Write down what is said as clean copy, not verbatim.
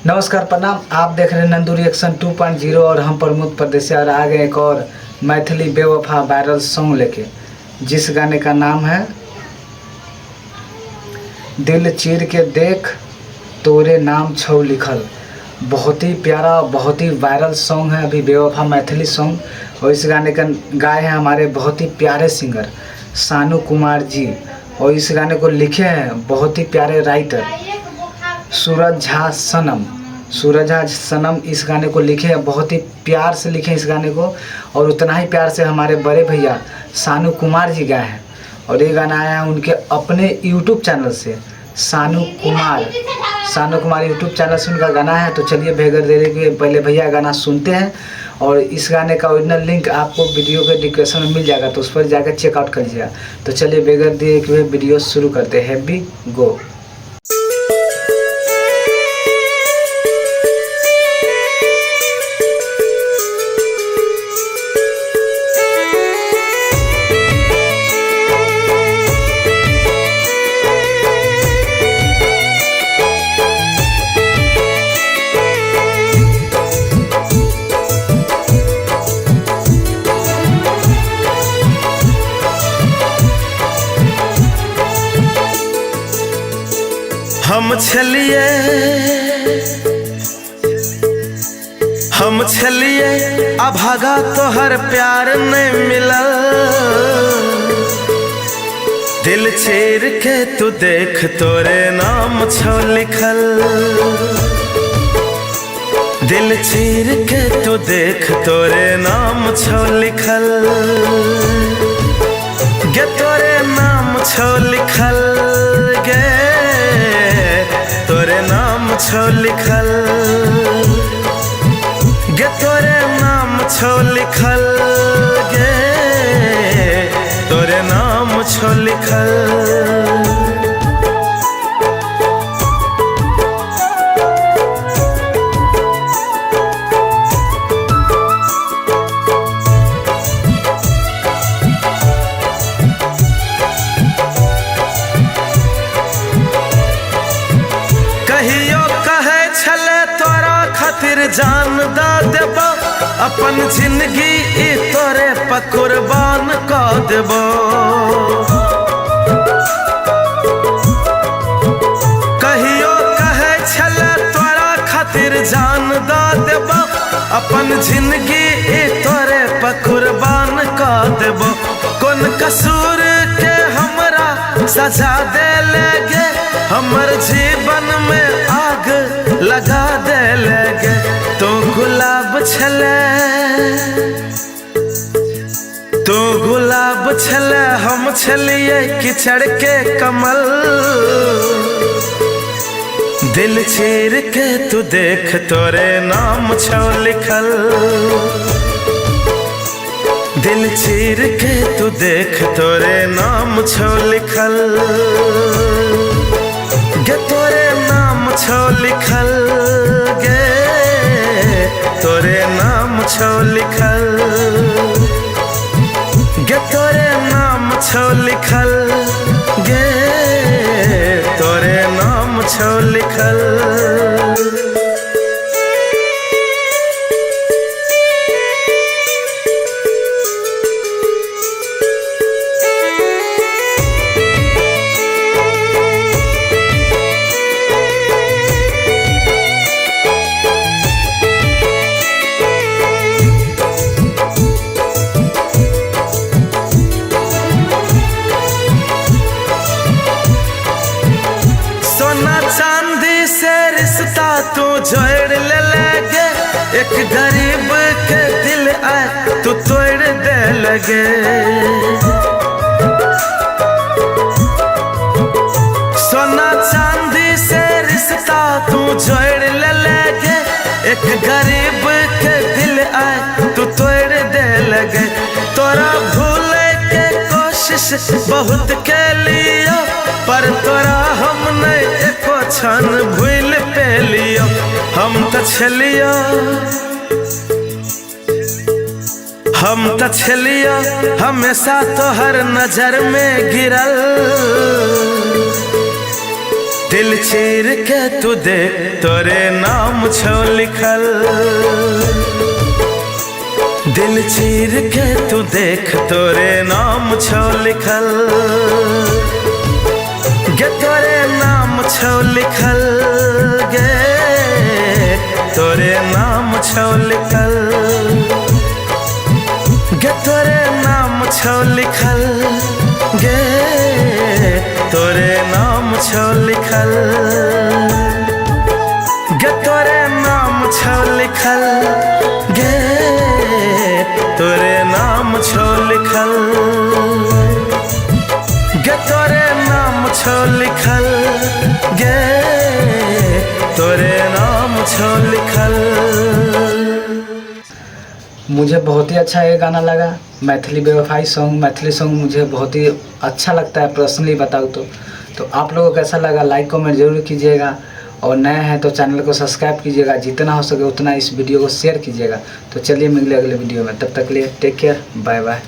नमस्कार प्रणाम। आप देख रहे हैं नंदू रिएक्शन 2.0 और हम प्रमोद परदेसी और आ गए एक और मैथिली बेवफा वायरल सॉन्ग लेके, जिस गाने का नाम है दिल चीर के देख तोरे नाम छौ लिखल। बहुत ही प्यारा, बहुत ही वायरल सॉन्ग है अभी बेवफा मैथिली सॉन्ग। और इस गाने का गाए हैं हमारे बहुत ही प्यारे सिंगर सानू कुमार जी, और इस गाने को लिखे हैं बहुत ही प्यारे राइटर सूरज झा सनम। सूरज झा सनम इस गाने को लिखे हैं, बहुत ही प्यार से लिखे इस गाने को, और उतना ही प्यार से हमारे बड़े भैया सानू कुमार जी गाए हैं। और ये गाना आया है उनके अपने यूट्यूब चैनल से, सानू कुमार यूट्यूब चैनल से उनका गाना है। तो चलिए बगैर देरी के पहले भैया गाना सुनते हैं, और इस गाने का ओरिजिनल लिंक आपको वीडियो के डिस्क्रिप्शन में मिल जाएगा, तो उस पर जाकर चेकआउट कर लीजिएगा। तो चलिए बगैर देरी के वीडियो शुरू करते हैं। Happy go. हम छलिए अभागा तोहर प्यार नहीं मिला। दिल चीर के तू देख तोरे नाम छौ लिखल। दिल चीर के तू देख तोरे नाम छौ लिखल। गे तोरे नाम छौ लिखल, गे तोरे नाम छौ लिखल, गे तोरे नाम छौ लिखल, गे तोरे नाम छौ लिखल। कहियो कहे छले तोरा खातिर जान दा देबो, अपन जिंदगी ई तोरे पर कुर्बान कर देबो। कहियो कहे छले तोरा खातिर जान दा देबो, अपन जिंदगी ई तोरे पर कुर्बान कर देबो। कौन कसूर के हमरा सजा दे लगे, हमर जीवन में आग लगा दे लगे। तो गुलाब छले, तो गुलाब छले, हम छलिए किचड़ के कमल। दिल चीर के तू देख तोरे नाम छौ लिखल। दिल चीर के तू देख तोरे नाम छौ लिखल, गे तोरे नाम छौ लिखल, गे तोरे नाम छौ लिखल, गे तोरे नाम छौ लिखल, गे तोरे नाम छौ लिखल। तू जोड़ ले लगे, एक गरीब के दिल आए तू तोड़ दे लगे। सोना चांदी से रिश्ता तू जोड़ ले लगे, एक गरीब के दिल आए तू तोड़ दे लगे। तोरा भूले के कोशिश बहुत के लियो, पर तोरा हम नहीं एको क्षण भूल पे लियो। हम तो छलियो, हम तो छलियो हमेशा तोहर नजर में गिरल। दिल चीर के तू दे तोरे नाम छो लिखल, दिल चीर के तू देख तोरे नाम छो लिखल, गे तोरे नाम छो लिखल, गे तोरे नाम छो लिखल, गे तोरे नाम छो लिखल, गे तोरे नाम छो लिखल, गे तोरे नाम छो लिखल, गे तोरे नाम छो लिखल, गे तोरे नाम छो लिखल, गे तोरे नाम छो लिखल। मुझे बहुत ही अच्छा ये गाना लगा। मैथिली बेवफाई सॉन्ग, मैथिली सॉन्ग मुझे बहुत ही अच्छा लगता है पर्सनली बताऊँ तो आप लोगों को कैसा लगा लाइक कमेंट जरूर कीजिएगा, और नए हैं तो चैनल को सब्सक्राइब कीजिएगा, जितना हो सके उतना इस वीडियो को शेयर कीजिएगा। तो चलिए मिलते अगले वीडियो में, तब तक के लिए टेक केयर, बाय बाय।